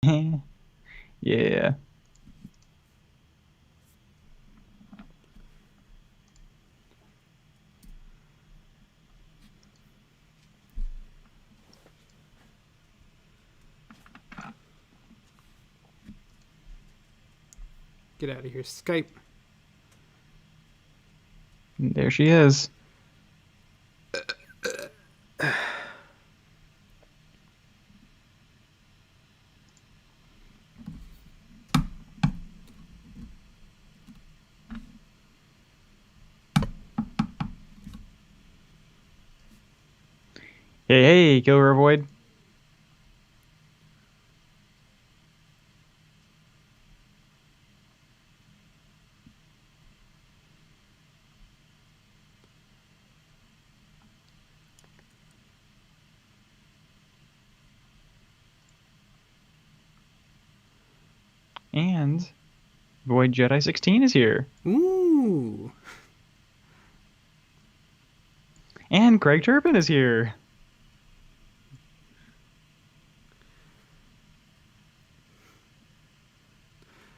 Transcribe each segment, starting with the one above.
Yeah. Get out of here, Skype. There she is. Hey, hey, Killer Void. And Void Jedi 16 is here. Ooh. And Craig Turpin is here.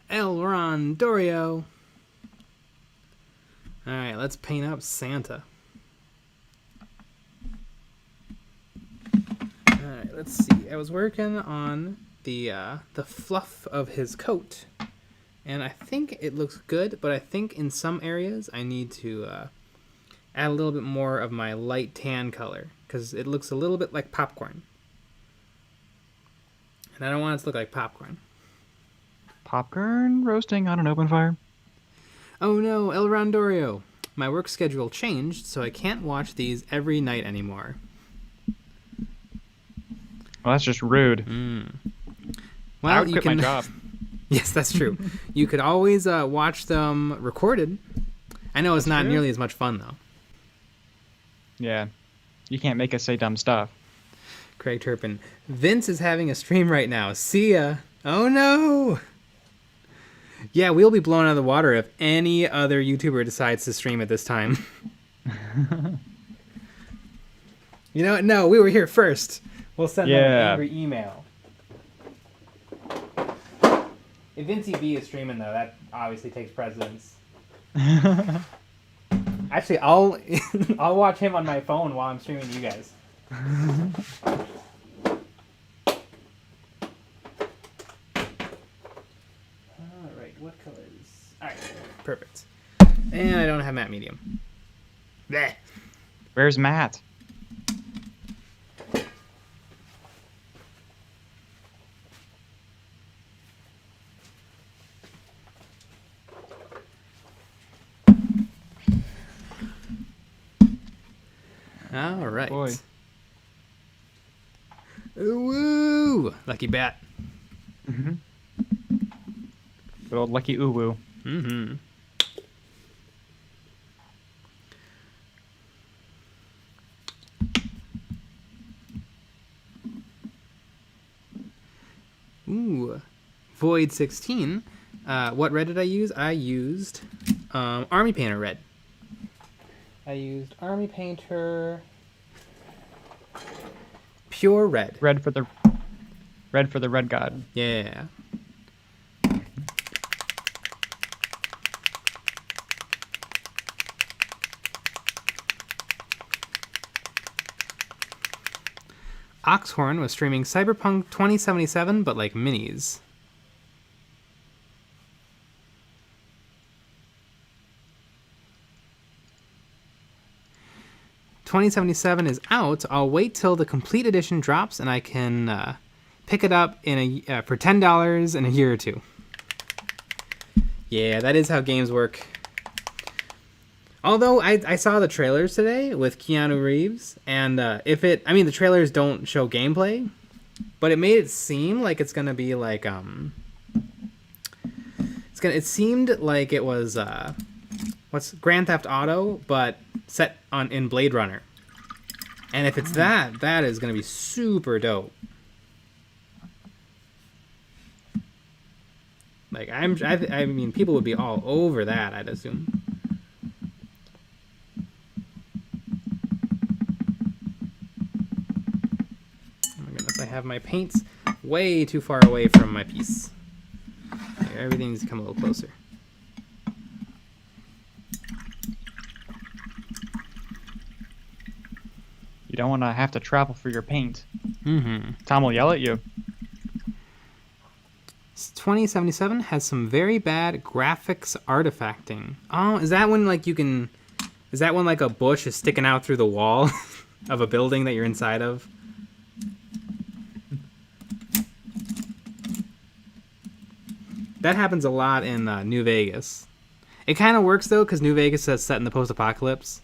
Elron Dorio. Alright, let's paint up Santa. Alright, let's see. I was working on the fluff of his coat. And I think it looks good, but I think in some areas I need to add a little bit more of my light tan color, because it looks a little bit like popcorn. And I don't want it to look like popcorn. Popcorn roasting on an open fire. Oh no, El Rondorio. My work schedule changed, so I can't watch these every night anymore. Well, that's just rude. Well, I would quit my job. Yes, that's true. You could always watch them recorded. I know it's not true. nearly as much fun, though. Yeah. You can't make us say dumb stuff. Craig Turpin. Vince is having a stream right now. See ya. Oh no! Yeah, we'll be blown out of the water if any other YouTuber decides to stream at this time. You know what? No, we were here first. We'll send them an angry email. If Vincey B is streaming, though, that obviously takes precedence. Actually, I'll watch him on my phone while I'm streaming you guys. Alright, what colors? Alright, perfect. And I don't have matte medium. Blech. Where's Matt? All right. Boy. Woo! Lucky bat. Mm-hmm. Good old Lucky Uwu. Mm-hmm. Ooh. Void 16. What red did I use? I used Army Painter red. I used Army Painter Pure Red. Red for the Red God. Yeah. Oxhorn was streaming Cyberpunk 2077, but like minis. $2077 is out. I'll wait till the complete edition drops, and I can pick it up in for $10 in a year or two. Yeah, that is how games work. Although I saw the trailers today with Keanu Reeves, and the trailers don't show gameplay, but it made it seem like it's gonna be like it seemed like it was what's Grand Theft Auto, but set in Blade Runner. And if it's that is gonna be super dope. Like I mean, people would be all over that, I'd assume. Oh my goodness, I have my paints way too far away from my piece. Here, everything needs to come a little closer. You don't want to have to travel for your paint. Mm-hmm. Tom will yell at you. 2077 has some very bad graphics artifacting. Oh, is that when like you can? Is that when like a bush is sticking out through the wall of a building that you're inside of? That happens a lot in New Vegas. It kind of works though because New Vegas is set in the post-apocalypse.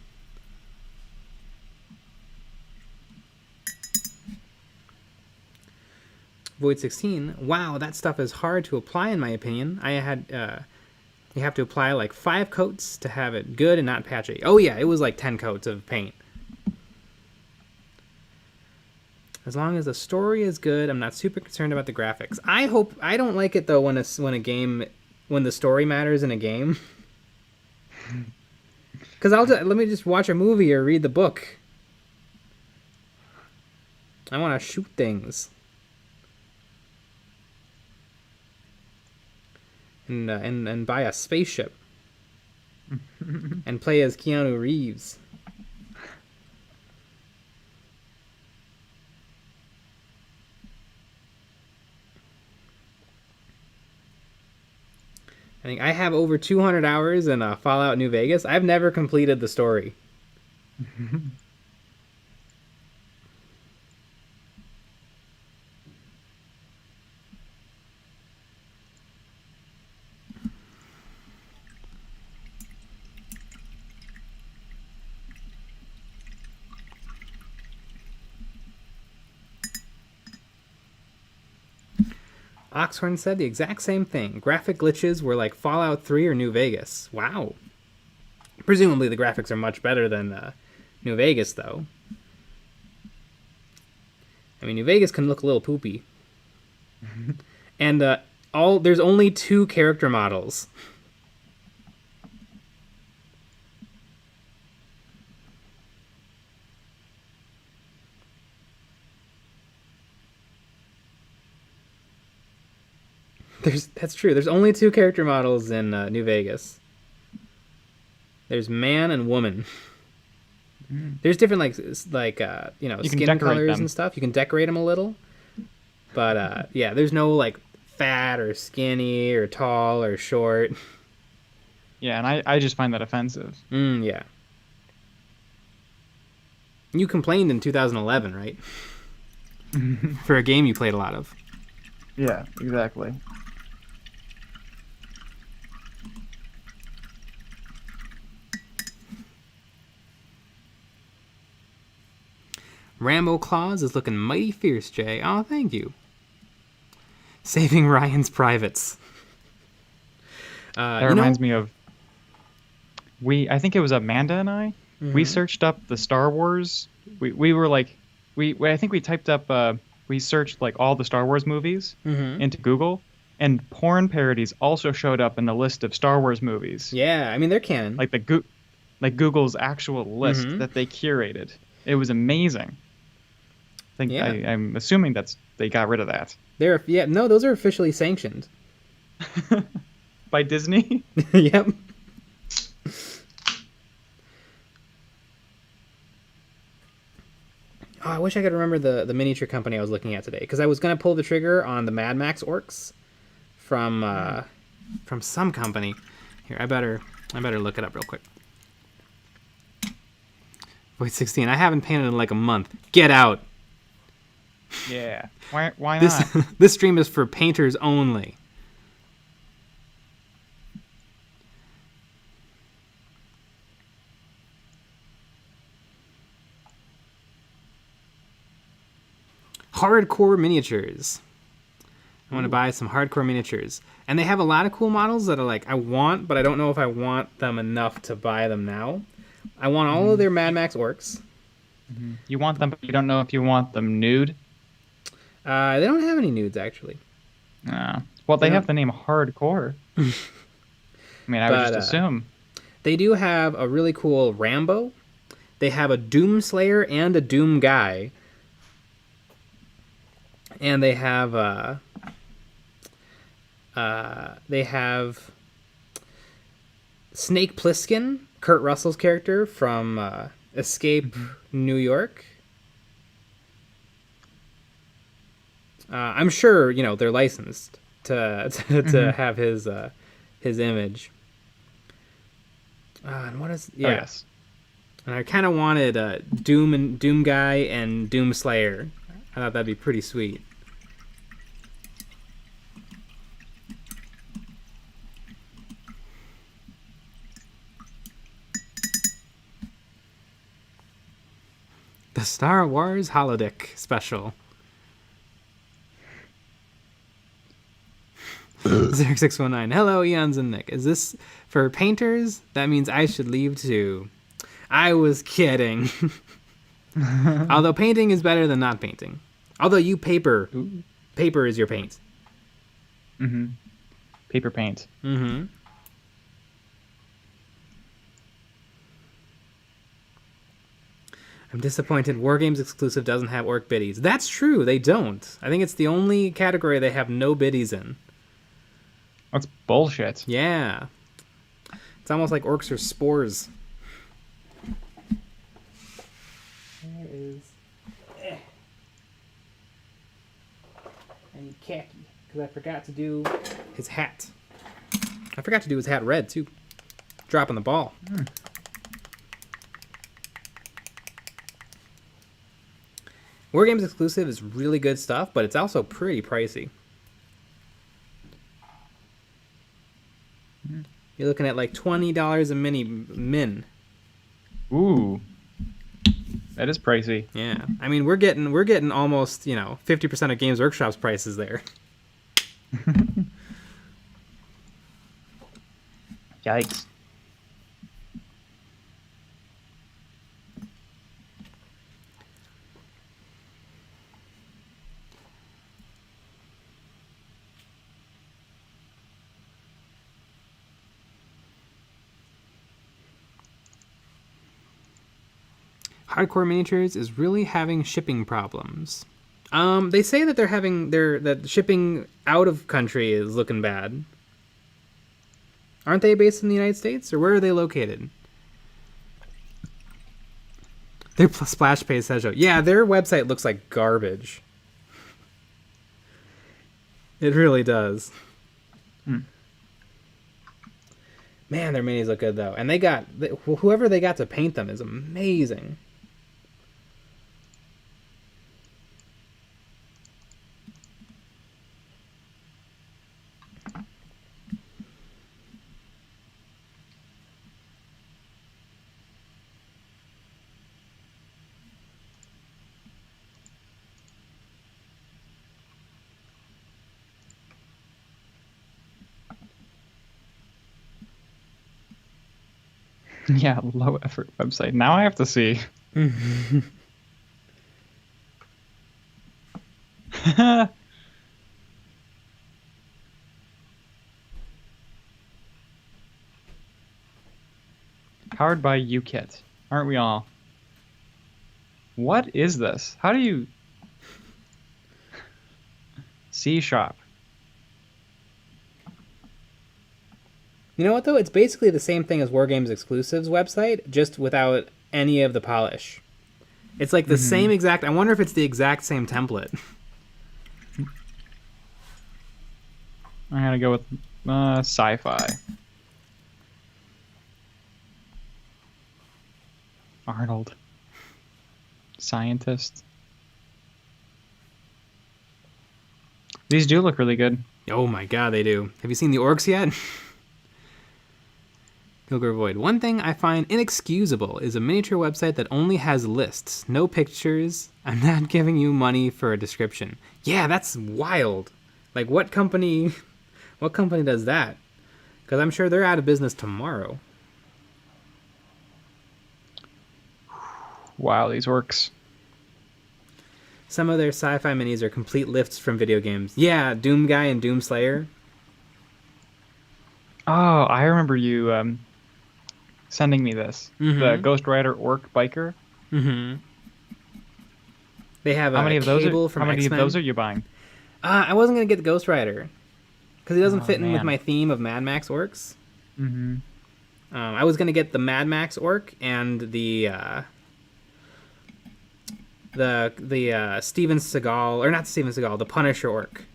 Void 16. Wow, that stuff is hard to apply in my opinion. I had you have to apply like 5 coats to have it good and not patchy. Oh yeah, it was like 10 coats of paint. As long as the story is good, I'm not super concerned about the graphics. I don't like it though when the story matters in a game. Cuz let me just watch a movie or read the book. I want to shoot things. And buy a spaceship and play as Keanu Reeves. I think I have over 200 hours in Fallout New Vegas. I've never completed the story. Oxhorn said the exact same thing. Graphic glitches were like Fallout 3 or New Vegas. Wow. Presumably the graphics are much better than New Vegas, though. I mean, New Vegas can look a little poopy. And there's only 2 character models. That's true. There's only 2 character models in New Vegas. There's man and woman. There's different you skin colors them. and stuff. You can decorate them a little, but yeah, there's no like fat or skinny or tall or short. Yeah, and I just find that offensive. Yeah. You complained in 2011, right? For a game you played a lot of. Yeah, exactly. Rambo Claus is looking mighty fierce, Jay. Oh, thank you. Saving Ryan's privates. That reminds me of... I think it was Amanda and I. Mm-hmm. We searched up the Star Wars. We were like... I think we typed up... we searched like all the Star Wars movies into Google. And porn parodies also showed up in the list of Star Wars movies. Yeah, I mean, they're canon. Like Google's actual list that they curated. It was amazing. I'm assuming they got rid of that. Those are officially sanctioned. By Disney? Yep. Oh, I wish I could remember the miniature company I was looking at today, because I was going to pull the trigger on the Mad Max orcs from some company. Here, I better look it up real quick. Void 16. I haven't painted in like a month. Get out. Yeah. Why not? This stream is for painters only. Hardcore miniatures. I want to buy some hardcore miniatures. And they have a lot of cool models that are like, I want, but I don't know if I want them enough to buy them now. I want all of their Mad Max orcs. You want them, but you don't know if you want them nude? They don't have any nudes, actually. Well, they have the name Hardcore. I mean, I would just assume. They do have a really cool Rambo. They have a Doom Slayer and a Doom Guy. And they have Snake Plissken, Kurt Russell's character from Escape New York. I'm sure they're licensed to have his image. And what is Oh, yes. And I kind of wanted Doom Guy and Doom Slayer. I thought that'd be pretty sweet. The Star Wars Holodeck special. Zerk619. Hello, Eons and Nick. Is this for painters? That means I should leave too. I was kidding. Although painting is better than not painting. Although you paper is your paint. Mm-hmm. Paper paint. Mm-hmm. I'm disappointed Wargames exclusive doesn't have orc biddies. That's true, they don't. I think it's the only category they have no biddies in. That's bullshit. Yeah. It's almost like orcs are spores. There is... I need khaki, because I forgot to do his hat. I forgot to do his hat red, too. Dropping the ball. Wargames exclusive is really good stuff, but it's also pretty pricey. You're looking at like $20 a min. Ooh, that is pricey. Yeah, I mean we're getting almost 50% of Games Workshop's prices there. Yikes. Hardcore Miniatures is really having shipping problems. They say that that shipping out of country is looking bad. Aren't they based in the United States, or where are they located? Their splash page says so. Yeah, their website looks like garbage. It really does. Man, their minis look good though, and whoever they got to paint them is amazing. Yeah, low effort website. Now I have to see. Powered by UKit. Aren't we all? What is this? How do you... C shop. You know what, though? It's basically the same thing as Wargames Exclusives website, just without any of the polish. It's like the same exact... I wonder if it's the exact same template. I'm going to go with sci-fi. Arnold. Scientist. These do look really good. Oh my god, they do. Have you seen the orcs yet? Gilger Void. One thing I find inexcusable is a miniature website that only has lists, no pictures. I'm not giving you money for a description. Yeah, that's wild. Like, what company does that? Because I'm sure they're out of business tomorrow. Wow, these orcs. Some of their sci-fi minis are complete lifts from video games. Yeah, Doom Guy and Doom Slayer. Oh, I remember you sending me this. The Ghost Rider Orc Biker. They have How many a of those Cable from How many X-Men. of those are you buying? I wasn't gonna get the Ghost Rider because he doesn't Oh, fit in with man. my theme of Mad Max orcs. Mm-hmm. I was gonna get the Mad Max orc and the Steven Seagal, or not Steven Seagal, the Punisher orc.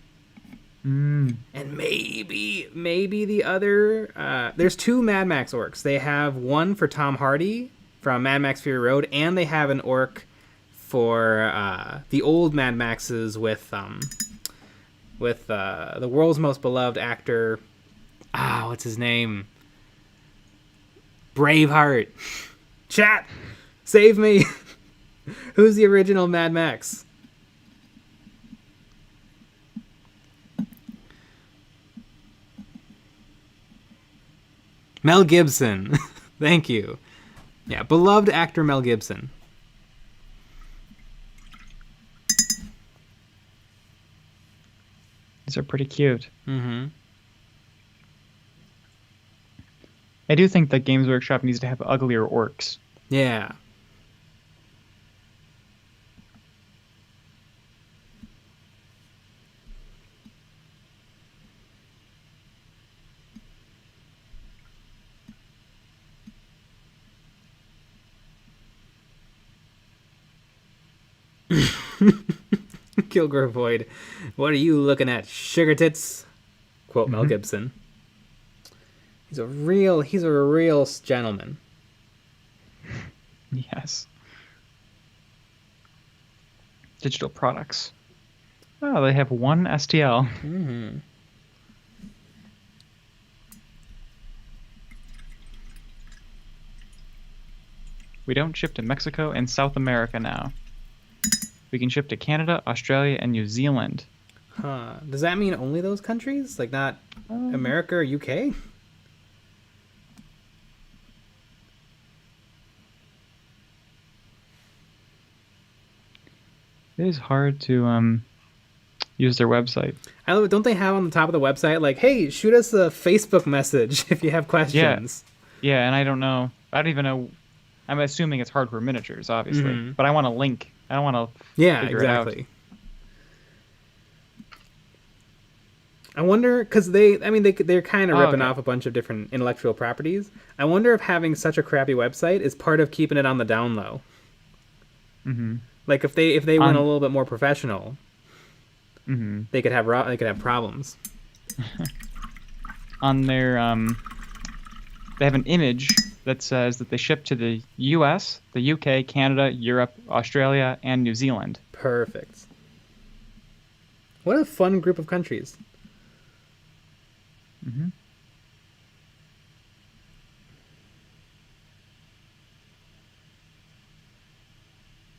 Mm. And maybe the other. There's two Mad Max orcs. They have one for Tom Hardy from Mad Max Fury Road, and they have an orc for the old Mad Maxes with the world's most beloved actor. What's his name? Braveheart. Chat, save me. Who's the original Mad Max? Mel Gibson. Thank you. Yeah, beloved actor Mel Gibson. These are pretty cute. Mm-hmm. I do think that Games Workshop needs to have uglier orcs. Yeah. Kilgore Void. What are you looking at, sugar tits? Quote Mel Gibson. He's a real gentleman. Yes. Digital products. Oh, they have one STL. Mm-hmm. We don't ship to Mexico and South America now. We can ship to Canada, Australia, and New Zealand. Huh. Does that mean only those countries? Like not America or UK? It is hard to use their website. I love it. Don't they have on the top of the website like, "Hey, shoot us a Facebook message if you have questions." Yeah, and I don't know. I don't even know. I'm assuming it's hardware miniatures, obviously, but I want a link. I don't want to. Yeah, figure exactly. It out. I wonder because they're kind of ripping off a bunch of different intellectual properties. I wonder if having such a crappy website is part of keeping it on the down low. Mm-hmm. Like if they went a little bit more professional, mm-hmm. they could have problems. On their they have an image that says that they ship to the U.S., the U.K., Canada, Europe, Australia, and New Zealand. Perfect. What a fun group of countries. Mm-hmm.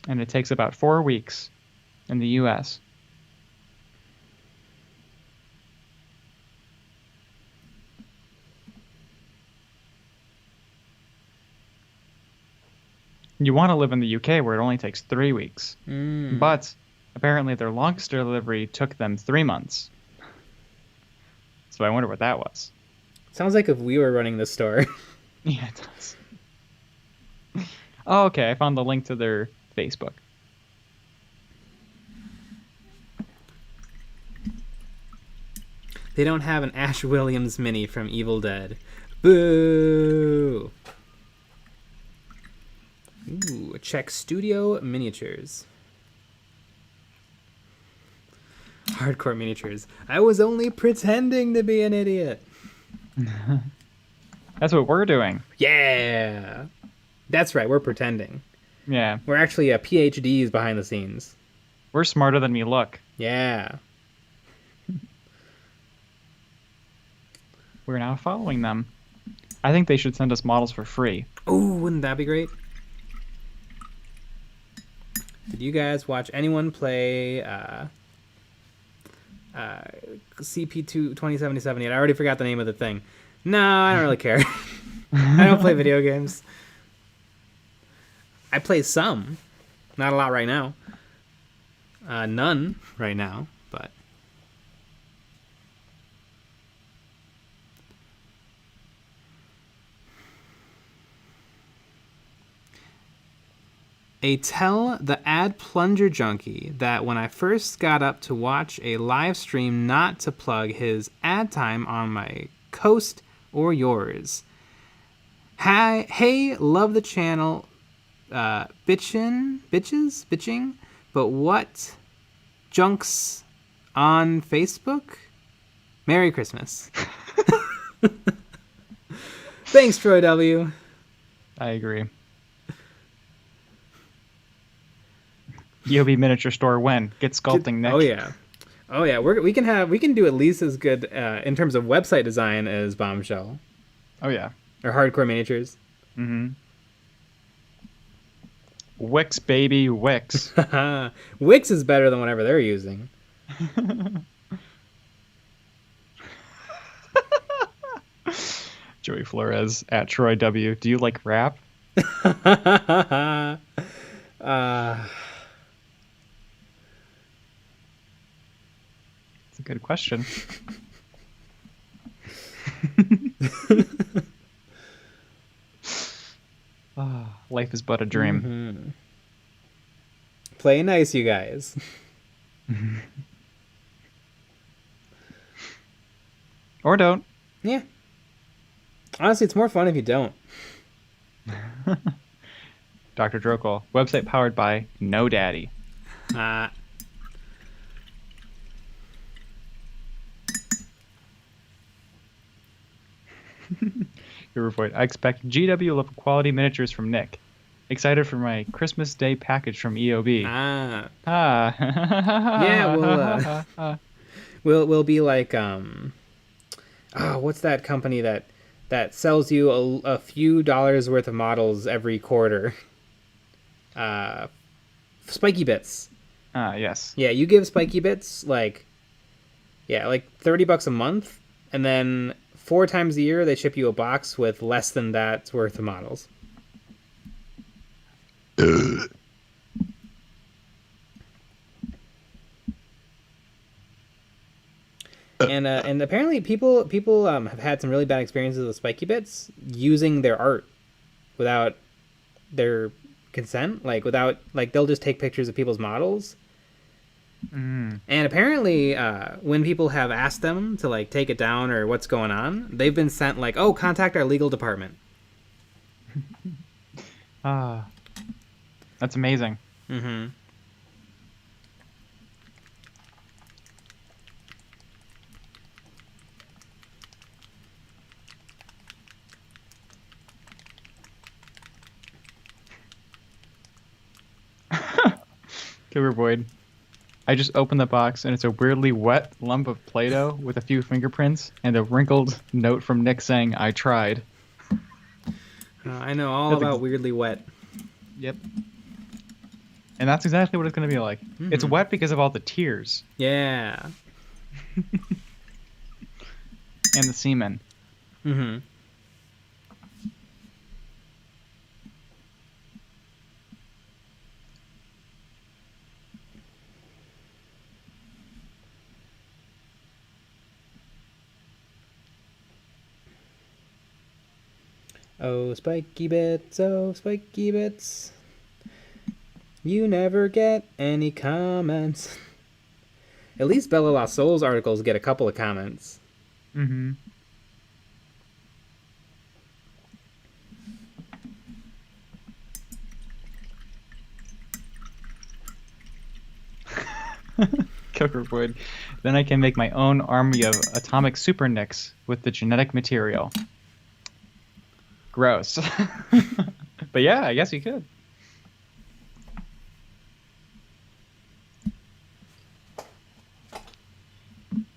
And it takes about 4 weeks in the U.S. You want to live in the UK where it only takes 3 weeks. But apparently their longest delivery took them 3 months. So I wonder what that was. Sounds like if we were running the store. Yeah, it does. Oh, okay. I found the link to their Facebook. They don't have an Ash Williams mini from Evil Dead. Boo! Ooh, check Studio Miniatures. Hardcore Miniatures. I was only pretending to be an idiot. That's what we're doing. Yeah! That's right, we're pretending. Yeah. We're actually PhDs behind the scenes. We're smarter than we look. Yeah. We're now following them. I think they should send us models for free. Ooh, wouldn't that be great? Did you guys watch anyone play CP2 2077 yet? I already forgot the name of the thing. No, I don't really care. I don't play video games. I play some. Not a lot right now. None right now, but... Tell the ad plunger junkie that when I first got up to watch a live stream not to plug his ad time on my coast or yours. Hi, hey, love the channel, bitching, but what? Junks on Facebook? Merry Christmas. Thanks, Troy W. I agree. EOB miniature store when? Get sculpting, Nick. Oh yeah. We can do at least as good in terms of website design as Bombshell. Oh yeah. Or Hardcore Miniatures. Mm-hmm. Wix, baby, Wix. Wix is better than whatever they're using. Joey Flores at Troy W. Do you like rap? It's a good question. Life is but a dream. Mm-hmm. Play nice, you guys. Or don't. Yeah. Honestly, it's more fun if you don't. Dr. Drokel, website powered by No Daddy. I expect GW level quality miniatures from Nick. Excited for my Christmas Day package from EOB. Yeah, we'll be like what's that company that sells you a few dollars worth of models every quarter? Spiky Bits. Yes. Yeah, you give Spiky Bits like $30 a month, and then 4 times a year they ship you a box with less than that's worth of models. And apparently people have had some really bad experiences with Spiky Bits using their art without their consent, they'll just take pictures of people's models. And apparently when people have asked them to take it down or what's going on, they've been sent contact our legal department. That's amazing. Mm-hmm. Killer Void. I just opened the box and it's a weirdly wet lump of Play-Doh with a few fingerprints and a wrinkled note from Nick saying, "I tried." I know all about weirdly wet. Yep. And that's exactly what it's going to be like. Mm-hmm. It's wet because of all the tears. Yeah. And the semen. Mm-hmm. Oh, Spiky Bits, oh, Spiky Bits. You never get any comments. At least Bella Lost Souls articles get a couple of comments. Mm-hmm. Killer Void. Then I can make my own army of atomic super Nicks with the genetic material. Gross. But yeah, I guess you could.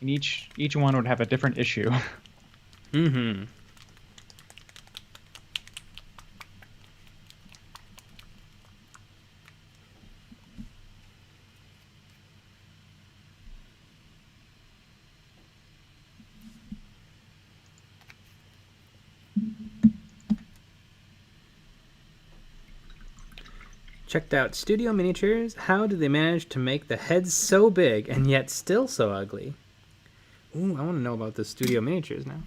And each one would have a different issue. Mm-hmm. Checked out Studio Miniatures. How did they manage to make the heads so big and yet still so ugly? Ooh, I want to know about the Studio Miniatures now.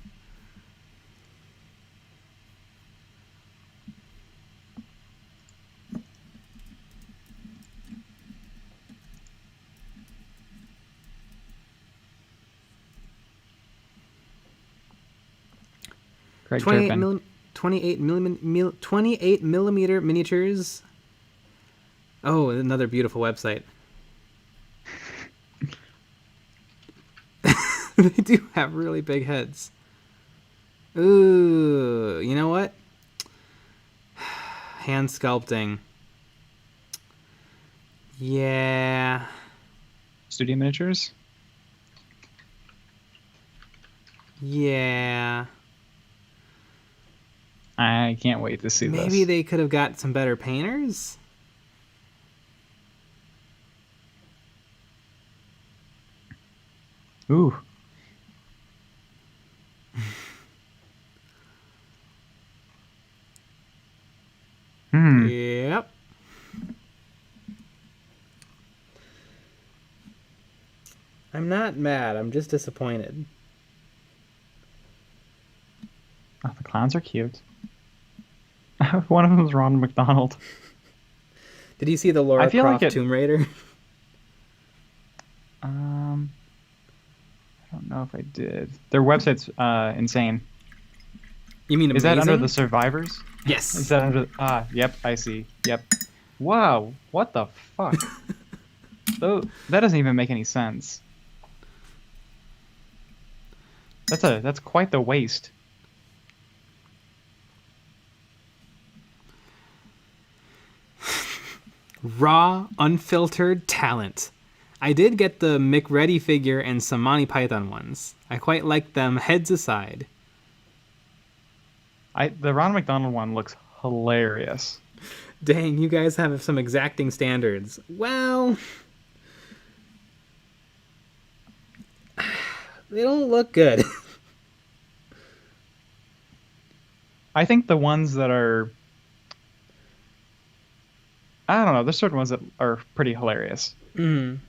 Craig 28 Turpin. 28 millimeter miniatures. Oh, another beautiful website. They do have really big heads. Ooh, you know what? Hand sculpting. Yeah. Studio Miniatures. Yeah. I can't wait to see this. Maybe they could have got some better painters? Ooh. Yep. I'm not mad. I'm just disappointed. Oh, the clowns are cute. One of them is Ronald McDonald. Did you see the Lara Croft Tomb Raider? I don't know if I did. Their website's insane. You mean amazing? Is that under the survivors? Yes. Is that under? Yep, I see. Yep. Wow, what the fuck? That doesn't even make any sense. That's quite the waste. Raw, unfiltered talent. I did get the McReady figure and some Monty Python ones. I quite like them heads aside. The Ronald McDonald one looks hilarious. Dang, you guys have some exacting standards. Well, they don't look good. I think the ones that are... I don't know, there's certain ones that are pretty hilarious. Mm.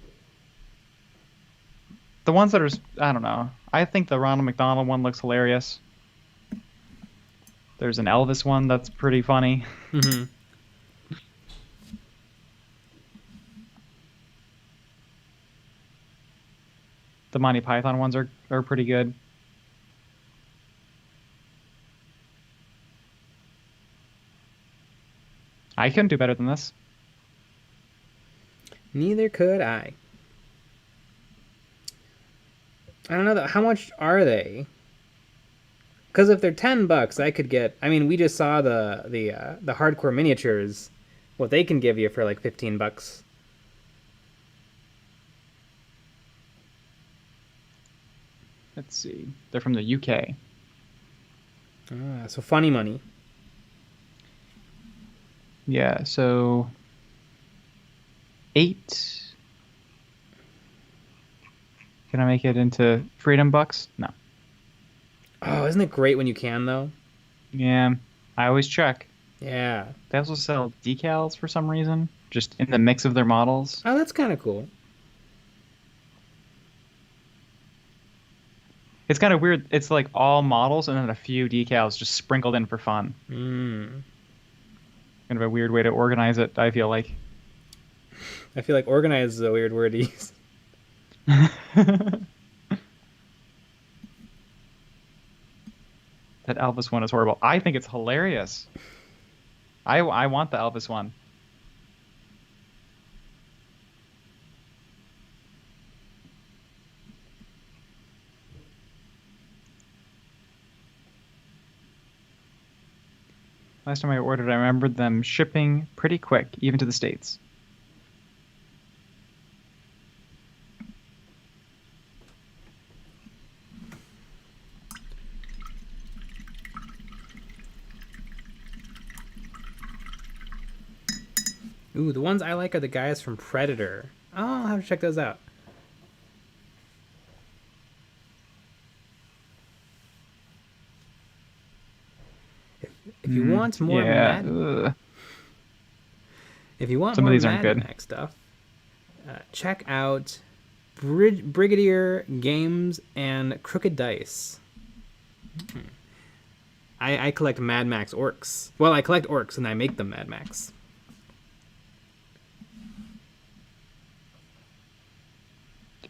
The ones that are... I don't know. I think the Ronald McDonald one looks hilarious. There's an Elvis one that's pretty funny. Mm-hmm. The Monty Python ones are pretty good. I couldn't do better than this. Neither could I. I don't know, how much are they? Because if they're $10, I could get... I mean, we just saw the hardcore miniatures. What they can give you for like $15. Let's see. They're from the UK. So funny money. Yeah, so... 8... Can I make it into freedom bucks? No. Oh, isn't it great when you can, though? Yeah, I always check. Yeah. They also sell decals for some reason, just in the mix of their models. Oh, that's kind of cool. It's kind of weird. It's like all models and then a few decals just sprinkled in for fun. Mm. Kind of a weird way to organize it, I feel like. I feel like organize is a weird word to use. That Elvis one is horrible. I think it's hilarious. I want the Elvis one. Last time I ordered, I remembered them shipping pretty quick, even to the States. Ooh, the ones I like are the guys from Predator. Oh, I'll have to check those out. If you want more if you want some more of these Mad Max stuff, check out Brigadier Games and Crooked Dice. I collect Mad Max orcs. Well, I collect orcs and I make them Mad Max.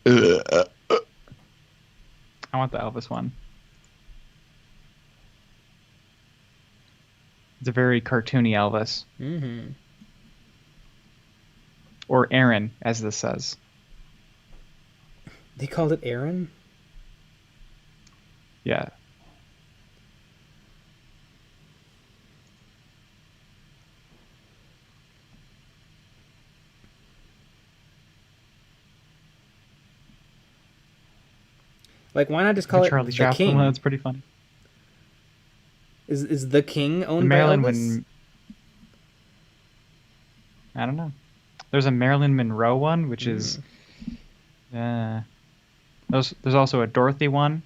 I want the Elvis one. It's a very cartoony Elvis. Mm-hmm. Or Aaron, as this says. They called it Aaron? Yeah. Like, why not just call The it Charlie the Chaplin King? one, that's pretty funny. Is the King The owned by Marilyn Elvis? I don't know. There's a Marilyn Monroe one, which is... there's also a Dorothy one.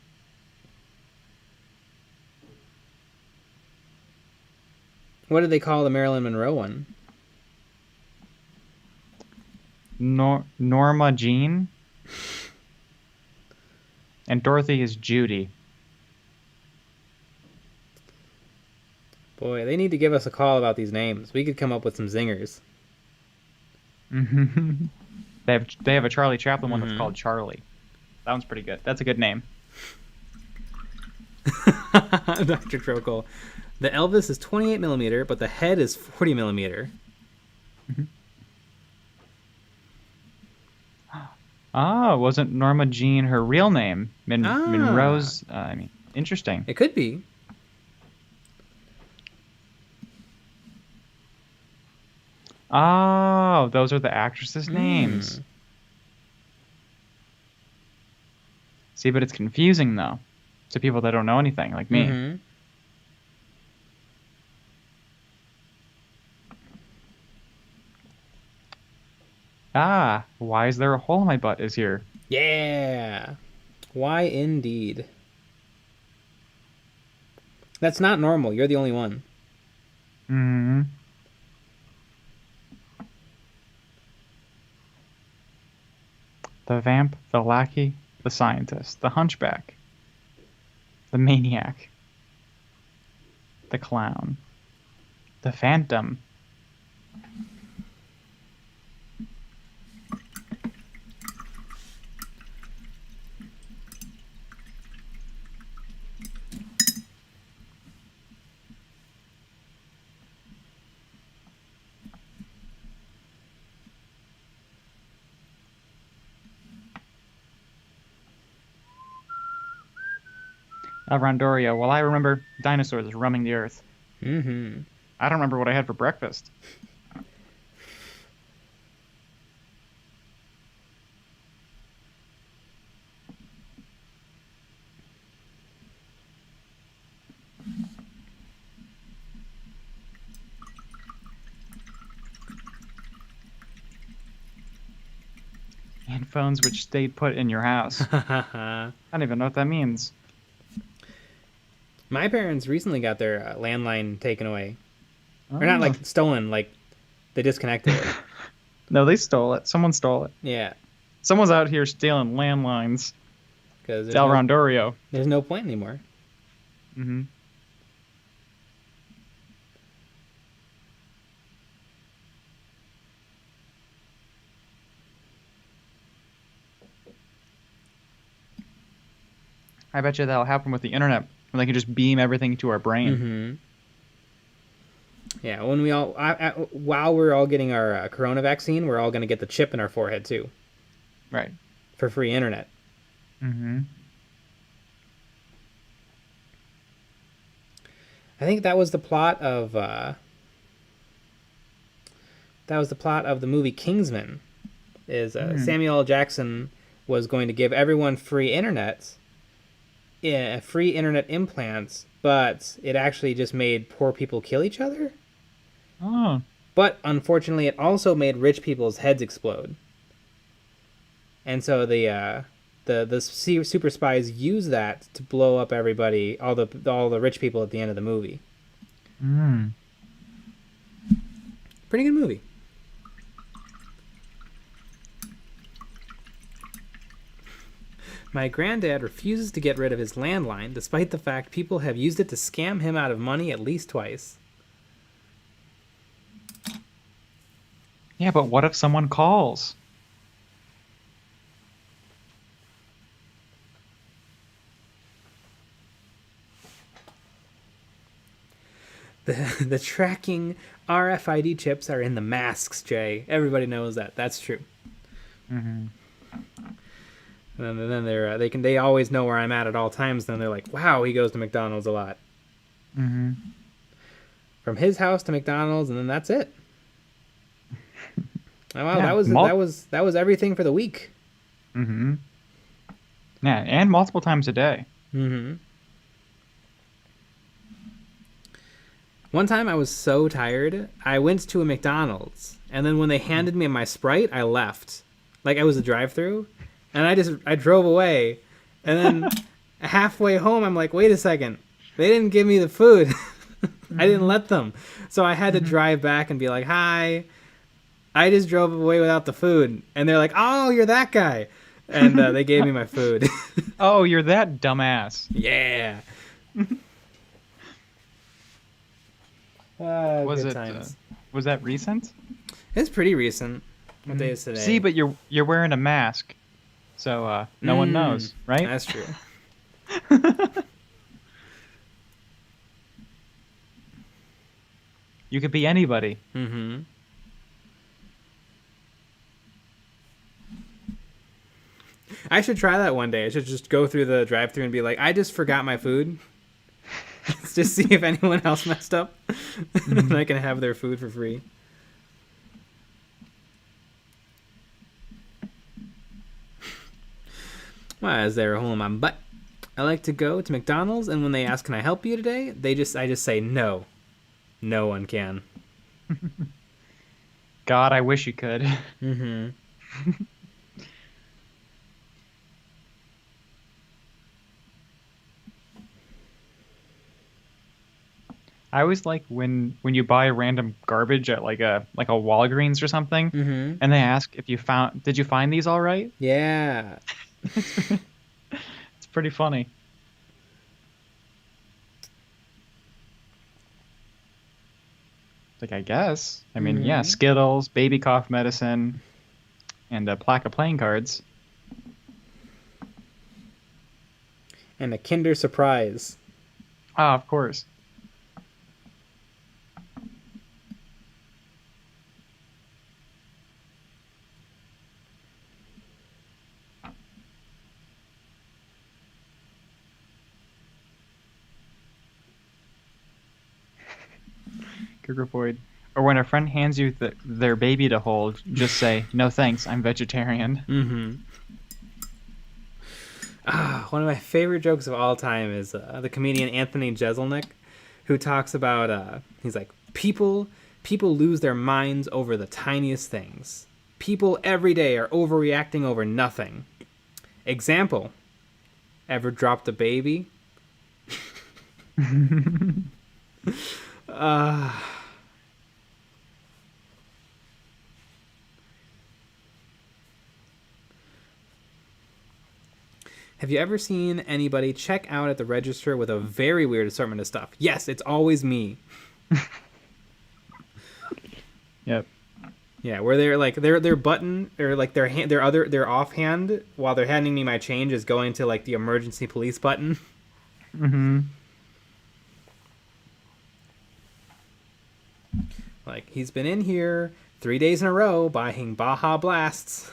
What did they call the Marilyn Monroe one? Norma Jean. And Dorothy is Judy. Boy, they need to give us a call about these names. We could come up with some zingers. They have a Charlie Chaplin one that's called Charlie. That one's pretty good. That's a good name. Dr. Trokel. The Elvis is 28 millimeter, but the head is 40 millimeter. Wasn't Norma Jean her real name? Monroe's. Interesting. It could be. Oh, those are the actresses' names. See, but it's confusing though to people that don't know anything, like me. Why is there a hole in my butt is here. Yeah. Why indeed? That's not normal. You're the only one. The vamp, the lackey, the scientist, the hunchback, the maniac, the clown, the phantom. El Rondorio. Well, I remember dinosaurs roaming the earth. I don't remember what I had for breakfast. And phones which stayed put in your house. I don't even know what that means. My parents recently got their landline taken away. Or not like stolen, like they disconnected it. No, they stole it. Someone stole it. Yeah. Someone's out here stealing landlines. Because El Rondorio. There's no point anymore. I bet you that'll happen with the internet, when they can just beam everything to our brain. Yeah, when we all, while we're all getting our corona vaccine, we're all going to get the chip in our forehead too. Right. For free internet. I think that was the plot of the movie Kingsman. Samuel L. Jackson was going to give everyone free internet. Yeah, free internet implants, but it actually just made poor people kill each other. But unfortunately, it also made rich people's heads explode. And so the super spies use that to blow up everybody, all the rich people at the end of the movie. Pretty good movie. My granddad refuses to get rid of his landline, despite the fact people have used it to scam him out of money at least twice. Yeah, but what if someone calls? The tracking RFID chips are in the masks, Jay. Everybody knows that. That's true. Mm-hmm. And then they always know where I'm at all times. Then they're like, wow, he goes to McDonald's a lot. Mm-hmm. From his house to McDonald's, and then that's it. Oh, wow, Yeah, that was everything for the week. Mm-hmm. Yeah, and multiple times a day. Mm-hmm. One time I was so tired, I went to a McDonald's, and then when they handed me my Sprite, I left. Like I was a drive-through, and I drove away, and then halfway home, I'm like, wait a second, they didn't give me the food. I didn't let them, so I had to drive back and be like, hi, I just drove away without the food, and they're like, oh, you're that guy, and they gave me my food. Oh, you're that dumbass. Yeah. Was good it? times. Was that recent? It's pretty recent. What day is today? See, but you're wearing a mask, so no one knows, right? That's true. You could be anybody. Mm-hmm. I should try that one day. I should just go through the drive-thru and be like, I just forgot my food. Let's just see if anyone else messed up. And I can have their food for free. Why is there a hole in my butt? I like to go to McDonald's, and when they ask, can I help you today? I just say no. No one can. God, I wish you could. Mm-hmm. I always like when you buy random garbage at like a Walgreens or something, and they ask if did you find these all right? Yeah. It's pretty funny. Like, I guess. I mean, yeah, Skittles, baby cough medicine, and a plaque of playing cards. And a Kinder Surprise. Ah, of course. Void. Or when a friend hands you their baby to hold, just say, no thanks, I'm vegetarian. Mm-hmm. One of my favorite jokes of all time is the comedian Anthony Jeselnik, who talks about, he's like, people lose their minds over the tiniest things. People every day are overreacting over nothing. Example, ever dropped a baby? Have you ever seen anybody check out at the register with a very weird assortment of stuff? Yes, it's always me. Yep. Yeah, where they're like their button or like their offhand while they're handing me my change is going to like the emergency police button. Mm-hmm. Like, he's been in here 3 days in a row buying Baja Blasts.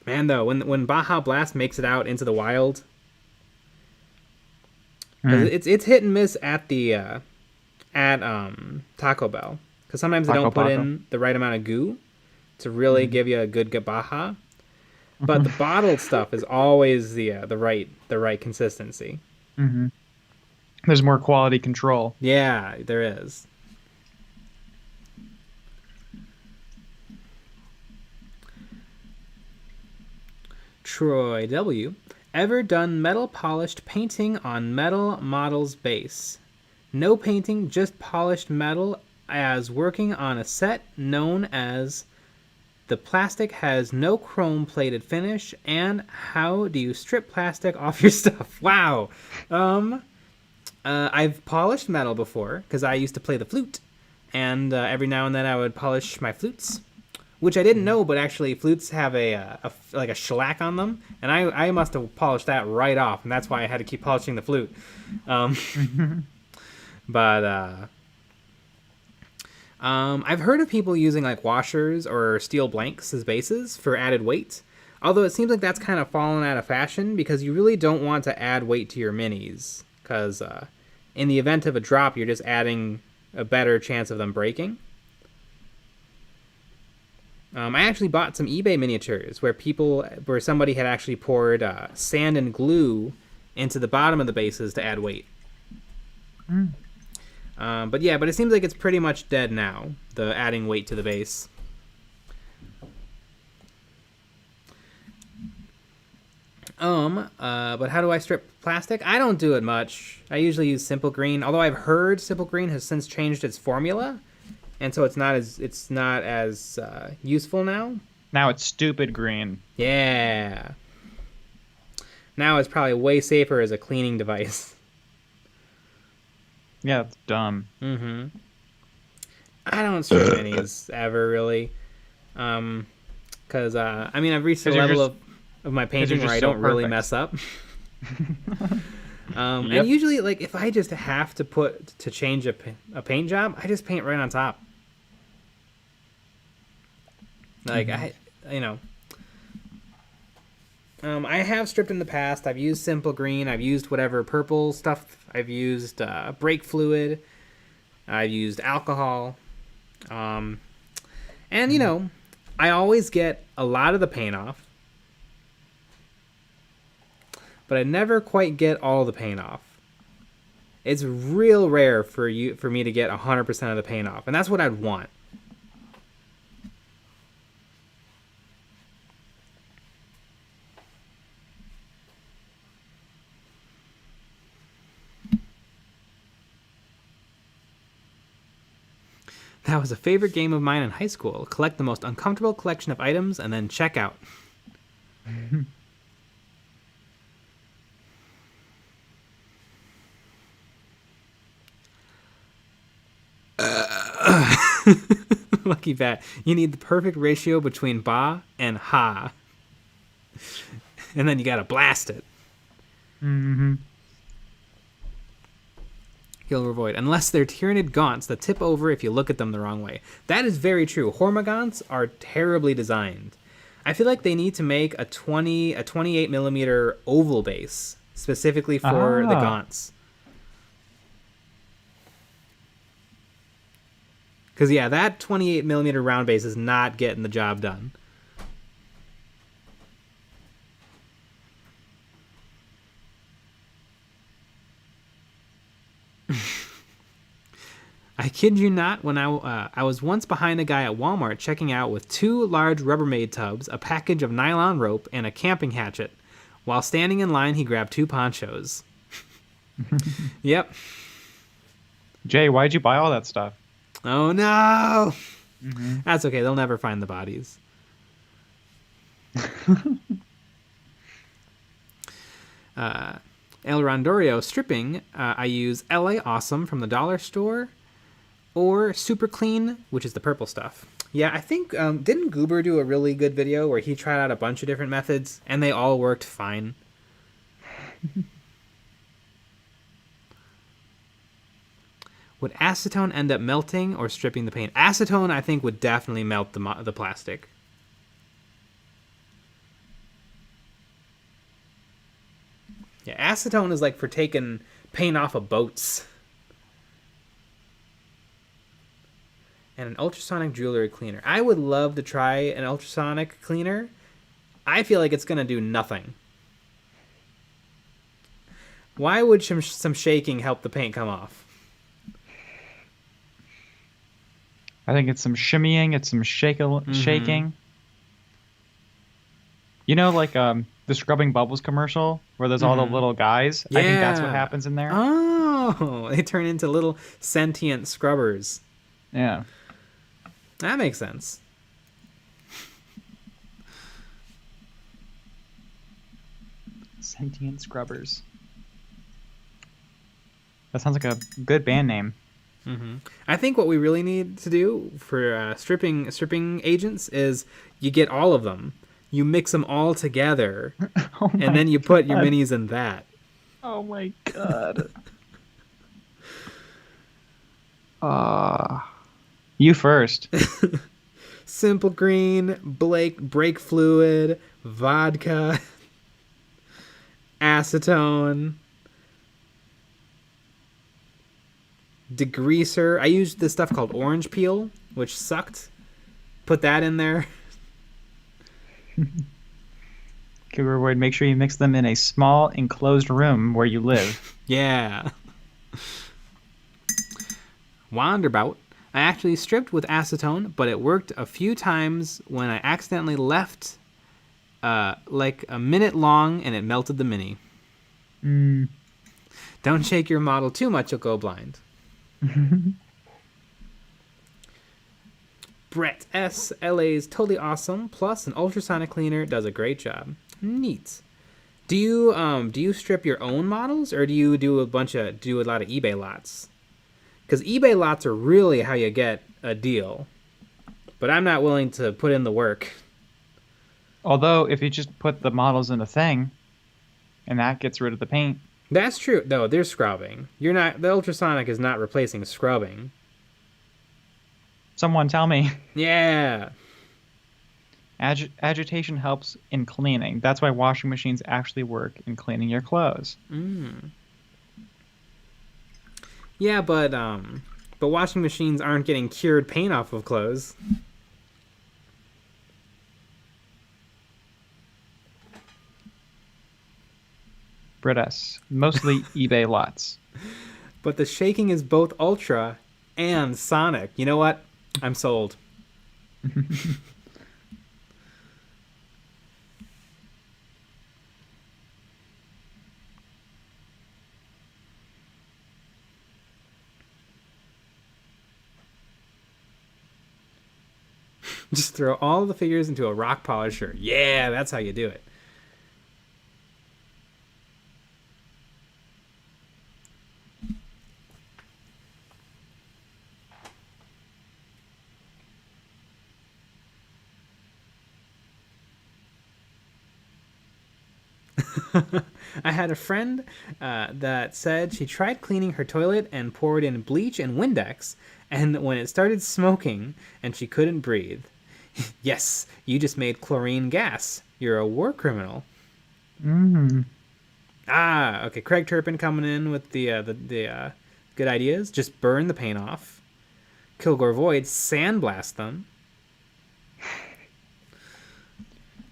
Man, though, when Baja Blast makes it out into the wild, it's hit and miss at the Taco Bell, because sometimes they don't put in the right amount of goo to really give you a good Baja. But the bottled stuff is always the right consistency. Mm-hmm. There's more quality control. Yeah, there is. Troy W. Ever done metal polished painting on metal model's base? No painting, just polished metal as working on a set known as The Plastic Has No Chrome Plated Finish, and How Do You Strip Plastic Off Your Stuff? Wow. I've polished metal before because I used to play the flute, and every now and then I would polish my flutes which I didn't know, but actually flutes have like a shellac on them, and I must have polished that right off, and that's why I had to keep polishing the flute. But I've heard of people using like washers or steel blanks as bases for added weight. Although it seems like that's kind of fallen out of fashion because you really don't want to add weight to your minis. Because in the event of a drop, you're just adding a better chance of them breaking. I actually bought some eBay miniatures where somebody had actually poured sand and glue into the bottom of the bases to add weight. But it seems like it's pretty much dead now, the adding weight to the base. But how do I strip plastic? I don't do it much. I usually use Simple Green, although I've heard Simple Green has since changed its formula, and so it's not as useful now. Now it's stupid green. Yeah. Now it's probably way safer as a cleaning device. Yeah, it's dumb. I don't strip minis ever, really. Because, I've reached a level of my painting where I don't really mess up. And usually, like, if I just have to change a paint job, I just paint right on top. Like, I have stripped in the past. I've used Simple Green. I've used whatever purple stuff. I've used brake fluid. I've used alcohol. And, I always get a lot of the paint off. But I never quite get all the paint off. It's real rare for me to get 100% of the paint off. And that's what I'd want. That was a favorite game of mine in high school. Collect the most uncomfortable collection of items and then check out. Lucky bat. You need the perfect ratio between ba and ha. And then you gotta blast it. He'll avoid. Unless they're Tyranid gaunts that tip over if you look at them the wrong way. That is very true. Hormagaunts are terribly designed. I feel like they need to make a 28 millimeter oval base specifically for the gaunts. Because, that 28 millimeter round base is not getting the job done. I kid you not, when I was once behind a guy at Walmart checking out with 2 large Rubbermaid tubs, a package of nylon rope, and a camping hatchet. While standing in line, he grabbed 2 ponchos. Yep. Jay, why'd you buy all that stuff? Oh, no! That's okay. They'll never find the bodies. El Rondorio stripping, I use LA Awesome from the dollar store or Super Clean, which is the purple stuff. Yeah, I think, didn't Goober do a really good video where he tried out a bunch of different methods and they all worked fine? Would acetone end up melting or stripping the paint? Acetone, I think, would definitely melt the plastic. Yeah, acetone is like for taking paint off of boats. And an ultrasonic jewelry cleaner. I would love to try an ultrasonic cleaner. I feel like it's going to do nothing. Why would some shaking help the paint come off? I think it's some shimmying, it's some shaking. You know, like the Scrubbing Bubbles commercial where there's all the little guys? Yeah. I think that's what happens in there. Oh, they turn into little sentient scrubbers. Yeah. That makes sense. Sentient Scrubbers. That sounds like a good band name. I think what we really need to do for stripping agents is you get all of them, you mix them all together, and then you put your minis in that. Oh my god. You first. Simple green, brake fluid, vodka, acetone, degreaser. I used this stuff called orange peel, which sucked. Put that in there. Avoid. Make sure you mix them in a small enclosed room where you live. Yeah. Wanderbout. I actually stripped with acetone, but it worked a few times when I accidentally left like a minute long and it melted the mini. Don't shake your model too much, you'll go blind. Brett S. LA's totally awesome. Plus, an ultrasonic cleaner does a great job. Neat. Do you strip your own models, or do you do a lot of eBay lots? Because eBay lots are really how you get a deal. But I'm not willing to put in the work. Although, if you just put the models in a thing, and that gets rid of the paint. That's true. No, they're scrubbing. The ultrasonic is not replacing scrubbing. Someone tell me. Yeah. Agitation helps in cleaning. That's why washing machines actually work in cleaning your clothes. Yeah, but washing machines aren't getting cured paint off of clothes. Brett S. Mostly eBay lots. But the shaking is both ultra and sonic. You know what? I'm sold. Just throw all the figures into a rock polisher. Yeah, that's how you do it. I had a friend that said she tried cleaning her toilet and poured in bleach and Windex, and when it started smoking and she couldn't breathe. Yes, you just made chlorine gas. You're a war criminal. Okay. Craig Turpin coming in with the good ideas. Just burn the paint off. Kilgore Void, sandblast them.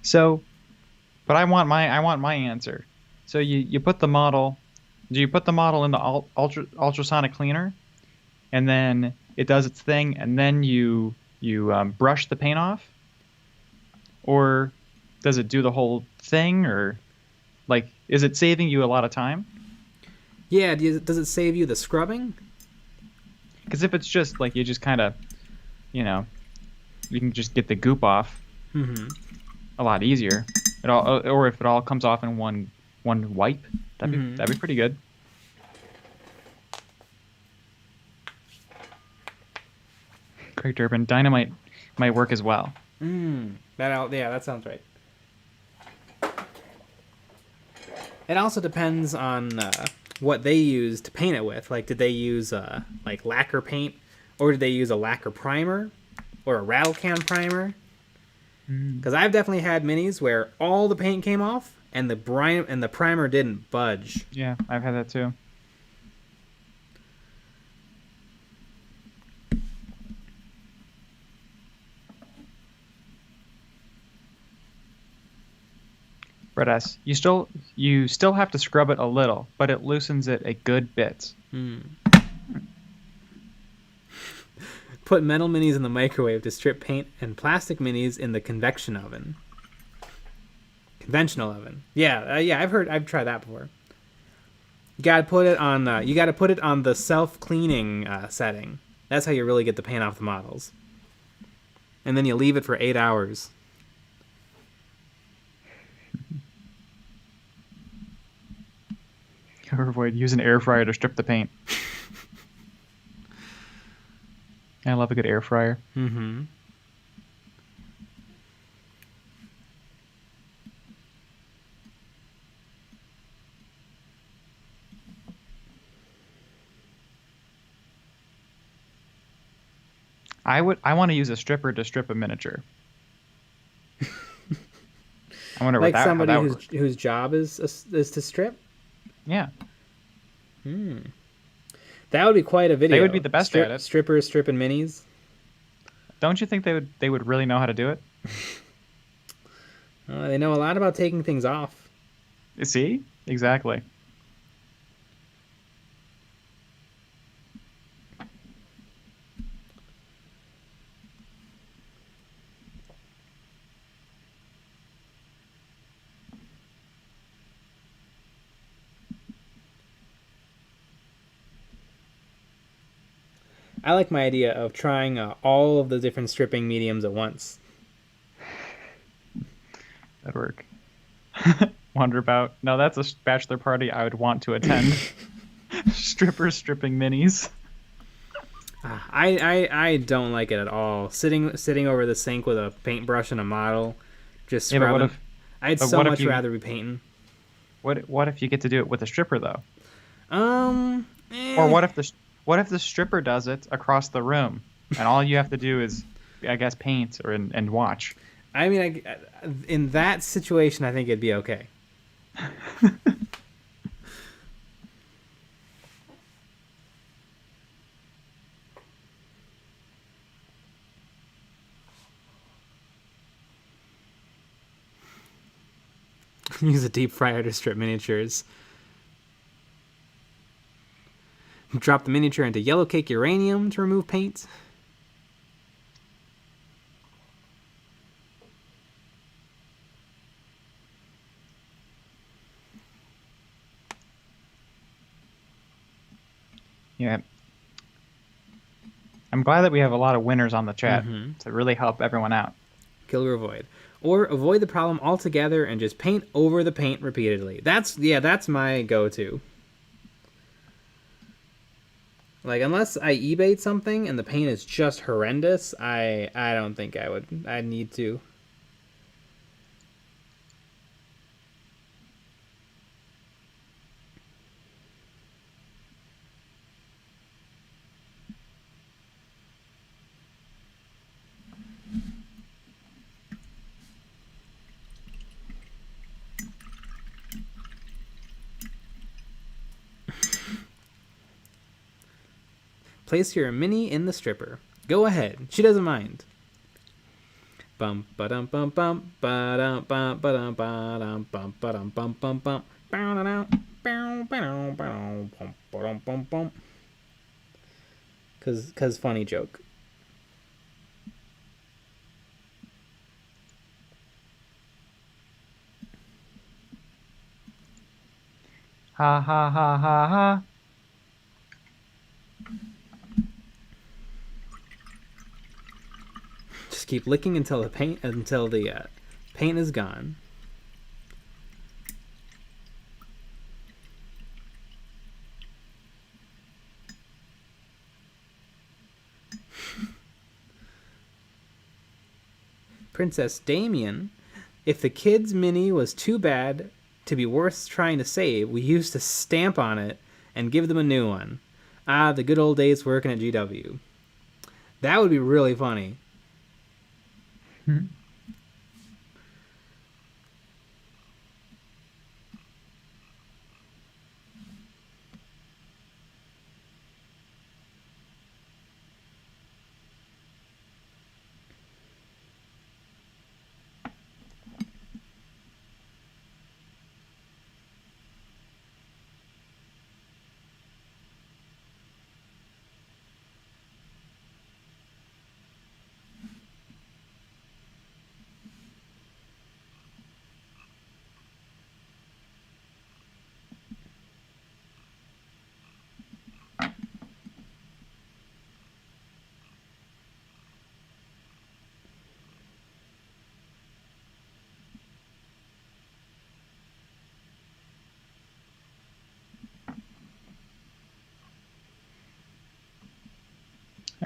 So, but I want my answer. So you put the model. Do you put the model in the ultrasonic cleaner, and then it does its thing, and then you brush the paint off, or does it do the whole thing, or like is it saving you a lot of time? Yeah, does it save you the scrubbing? Because if it's just like you just kind of, you can just get the goop off a lot easier. Or if it all comes off in one wipe, that'd be pretty good. Craig Durbin, dynamite might work as well. That sounds right. It also depends on what they use to paint it with. Like, did they use like lacquer paint, or did they use a lacquer primer, or a rattle can primer? Because I've definitely had minis where all the paint came off and the primer didn't budge. Yeah, I've had that too. Brett S. You still have to scrub it a little, but it loosens it a good bit. Put metal minis in the microwave to strip paint, and plastic minis in the conventional oven. Yeah, I've tried that before. You gotta put it on the self-cleaning setting. That's how you really get the paint off the models. And then you leave it for 8 hours. Avoid use an air fryer to strip the paint. I love a good air fryer. Mm-hmm. I want to use a stripper to strip a miniature. I wonder Like how somebody that would work. whose job is to strip. Yeah, That would be quite a they would be video. the best at it. Strippers stripping minis. Don't you think they would really know how to do it? They know a lot about taking things off. See? Exactly. I like my idea of trying all of the different stripping mediums at once. That'd work. Wonder about. No, that's a bachelor party I would want to attend. Strippers stripping minis. I don't like it at all. Sitting over the sink with a paintbrush and a model, just scrubbing. Yeah, but I'd so much rather be painting. What if you get to do it with a stripper though? Eh. Or what if the stripper does it across the room, and all you have to do is, I guess, paint and watch. I mean, in that situation, I think it'd be okay. Use a deep fryer to strip miniatures. Drop the miniature into yellow cake uranium to remove paint. Yeah. I'm glad that we have a lot of winners on the chat to really help everyone out. Kill or avoid. Or avoid the problem altogether and just paint over the paint repeatedly. That's my go-to. Like, unless I eBayed something and the paint is just horrendous, I don't think I'd need to. Place your mini in the stripper. Go ahead. She doesn't mind. Bum ba dum bum bum ba dum bum ba dum ba dum bum ba dum bum bum bum. Cause funny joke. Ha ha ha ha ha. Just keep licking until the paint is gone. Princess Damien, if the kid's mini was too bad to be worth trying to save, we used to stamp on it and give them a new one. Ah, the good old days working at GW. That would be really funny.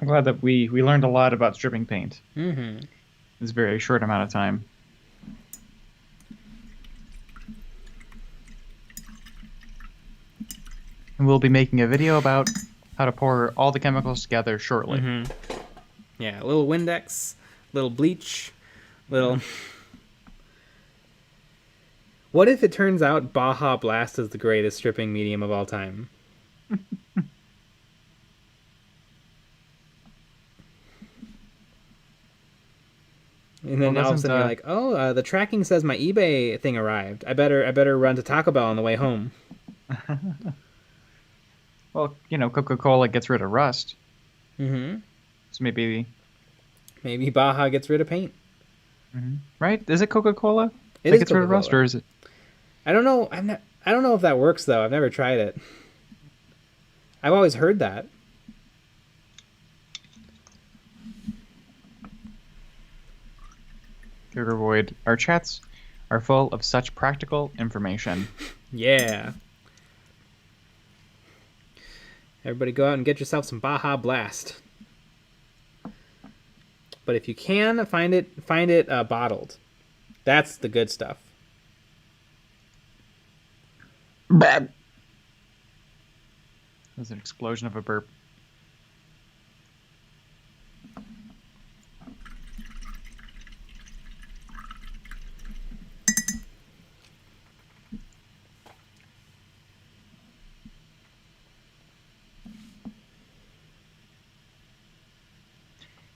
I'm glad that we learned a lot about stripping paint. Mm-hmm. It's a very short amount of time. And we'll be making a video about how to pour all the chemicals together shortly. Mm-hmm. Yeah, a little Windex, little bleach, little... What if it turns out Baja Blast is the greatest stripping medium of all time? And then all of a sudden you're like, oh, the tracking says my eBay thing arrived. I better run to Taco Bell on the way home. Well, Coca-Cola gets rid of rust. Mm-hmm. So maybe Baja gets rid of paint. Mm-hmm. Right? Is it Coca-Cola that gets rid of rust, or is it? I don't know. I don't know if that works though. I've never tried it. I've always heard that. Sugar Void. Our chats are full of such practical information. Yeah. Everybody go out and get yourself some Baja Blast. But if you can, find it bottled. That's the good stuff. That was an explosion of a burp.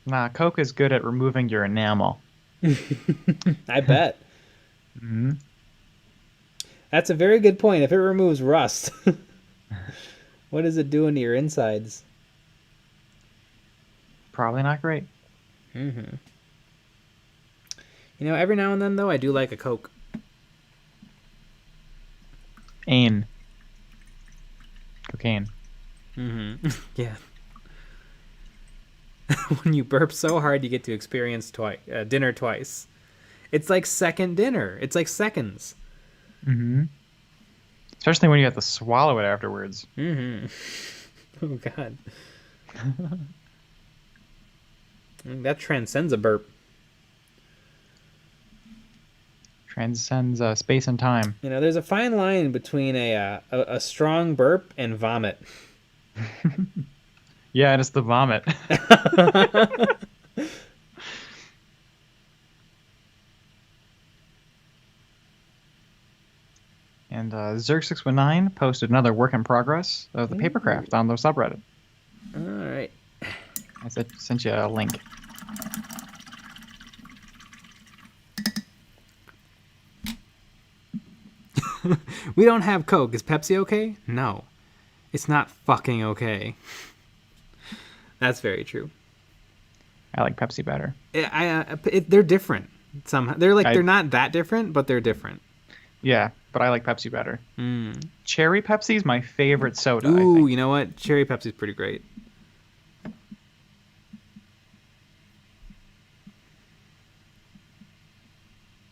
Nah, Coke is good at removing your enamel. I bet. Mm-hmm. That's a very good point. If it removes rust, what is it doing to your insides? Probably not great. Mm-hmm. Every now and then, though, I do like a Coke. Cocaine. Mm-hmm. Yeah. When you burp so hard, you get to experience dinner twice. It's like second dinner. It's like seconds. Mm-hmm. Especially when you have to swallow it afterwards. Mm-hmm. Oh, God. That transcends a burp. Transcends space and time. There's a fine line between a strong burp and vomit. Yeah, and it's the vomit. And Zerg619 posted another work in progress of the papercraft on their subreddit. All right. I sent you a link. We don't have Coke. Is Pepsi okay? No. It's not fucking okay. That's very true. I like Pepsi better. They're different. Somehow they're not that different, but they're different. Yeah, but I like Pepsi better. Cherry Pepsi is my favorite soda. Ooh, I think. You know what? Cherry Pepsi's pretty great.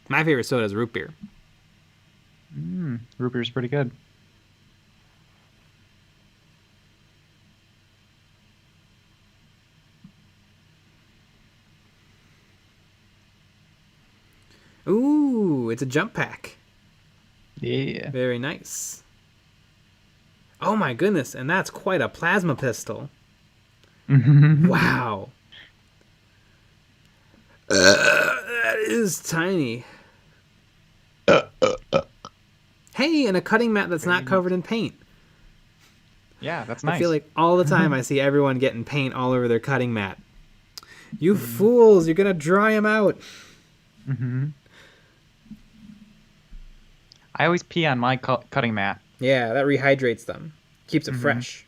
My favorite soda is root beer. Root beer's pretty good. Ooh, it's a jump pack. Yeah. Very nice. Oh my goodness, and that's quite a plasma pistol. Wow. That is tiny. Hey, and a cutting mat that's not covered in paint. Yeah, that's nice. I feel like all the time I see everyone getting paint all over their cutting mat. You fools, you're going to dry them out. I always pee on my cutting mat. Yeah, that rehydrates them. Keeps it fresh.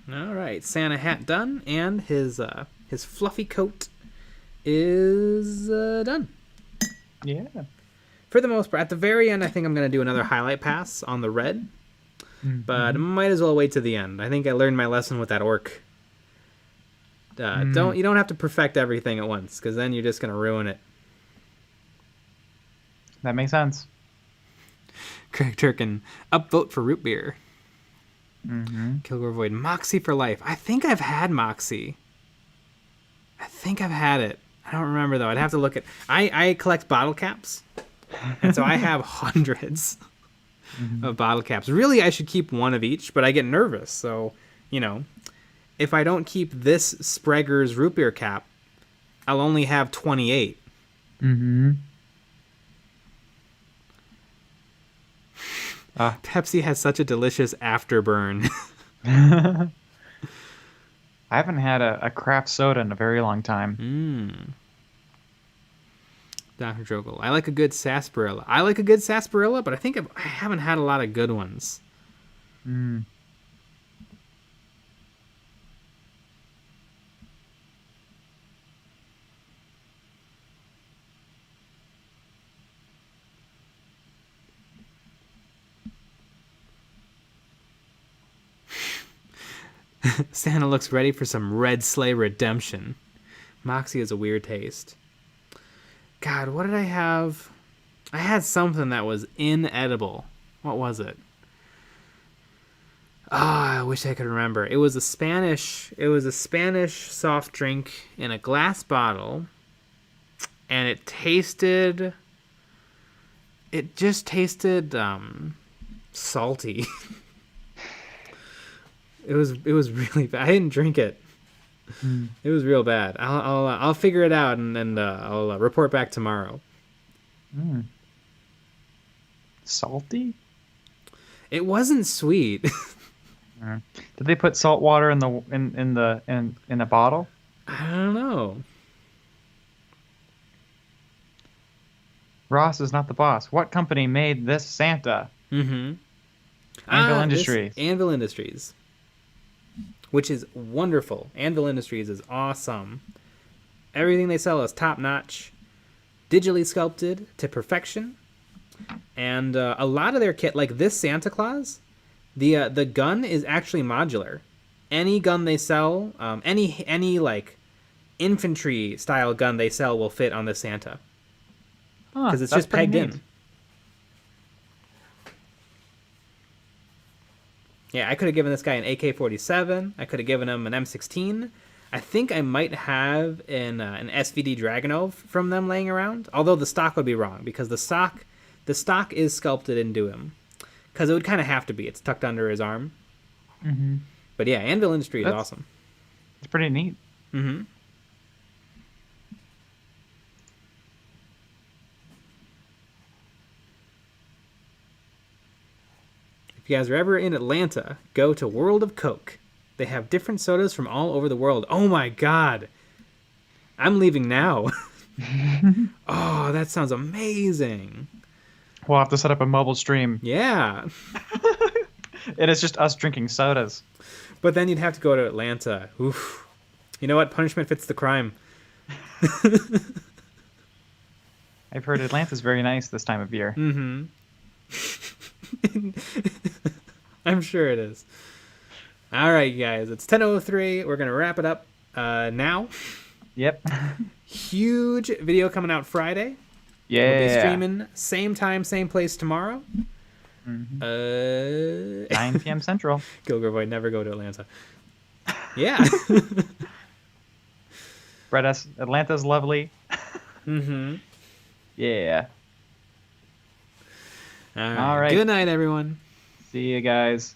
All right, Santa hat done, and his fluffy coat is done. Yeah. for the most part, at the very end, I think I'm going to do another highlight pass on the red. But might as well wait to the end. I think I learned my lesson with that orc. You don't have to perfect everything at once, because then you're just going to ruin it. That makes sense. Craig Turkin, upvote for root beer. Kilgore Void, Moxie for life. I think I've had Moxie. I think I've had it. I don't remember, though. I'd have to look at... I collect bottle caps, and so I have hundreds of bottle caps. Really, I should keep one of each, but I get nervous. So, if I don't keep this Sprague's root beer cap, I'll only have 28. Pepsi has such a delicious afterburn. I haven't had a craft soda in a very long time. Dr. Jogel. I like a good sarsaparilla. But I think I haven't had a lot of good ones. Santa looks ready for some Red Sleigh redemption. Moxie has a weird taste. God, what did I have? I had something that was inedible. What was it? I wish I could remember. It was a Spanish soft drink in a glass bottle, and it just tasted salty. It was really bad. I didn't drink it. It was real bad. I'll figure it out and I'll report back tomorrow. Salty? It wasn't sweet. Did they put salt water in the bottle? I don't know. Ross is not the boss. What company made this Santa? Anvil Industries. Anvil Industries. Which is wonderful. Anvil Industries is awesome. Everything they sell is top-notch, digitally sculpted to perfection. And a lot of their kit, like this Santa Claus, the gun is actually modular. Any gun they sell, any like infantry style gun they sell will fit on the Santa. Because it's just pegged in. Yeah, I could have given this guy an AK-47. I could have given him an M16. I think I might have an SVD Dragunov from them laying around. Although the stock would be wrong, because the stock is sculpted into him. Because it would kind of have to be. It's tucked under his arm. But yeah, Anvil Industry is awesome. It's pretty neat. If you guys are ever in Atlanta, go to World of Coke. They have different sodas from all over the world. Oh my god. I'm leaving now. Oh, that sounds amazing. We'll have to set up a mobile stream. Yeah. It is just us drinking sodas. But then you'd have to go to Atlanta. Oof. You know what? Punishment fits the crime. I've heard Atlanta's very nice this time of year. I'm sure it is. All right, guys. It's 10:03. We're going to wrap it up now. Yep. Huge video coming out Friday. Yeah. We'll be streaming same time, same place tomorrow. 9 p.m. Central. Kilgore Void, never go to Atlanta. Yeah. Brett, Atlanta's lovely. Yeah. All right. Good night, everyone. See you guys.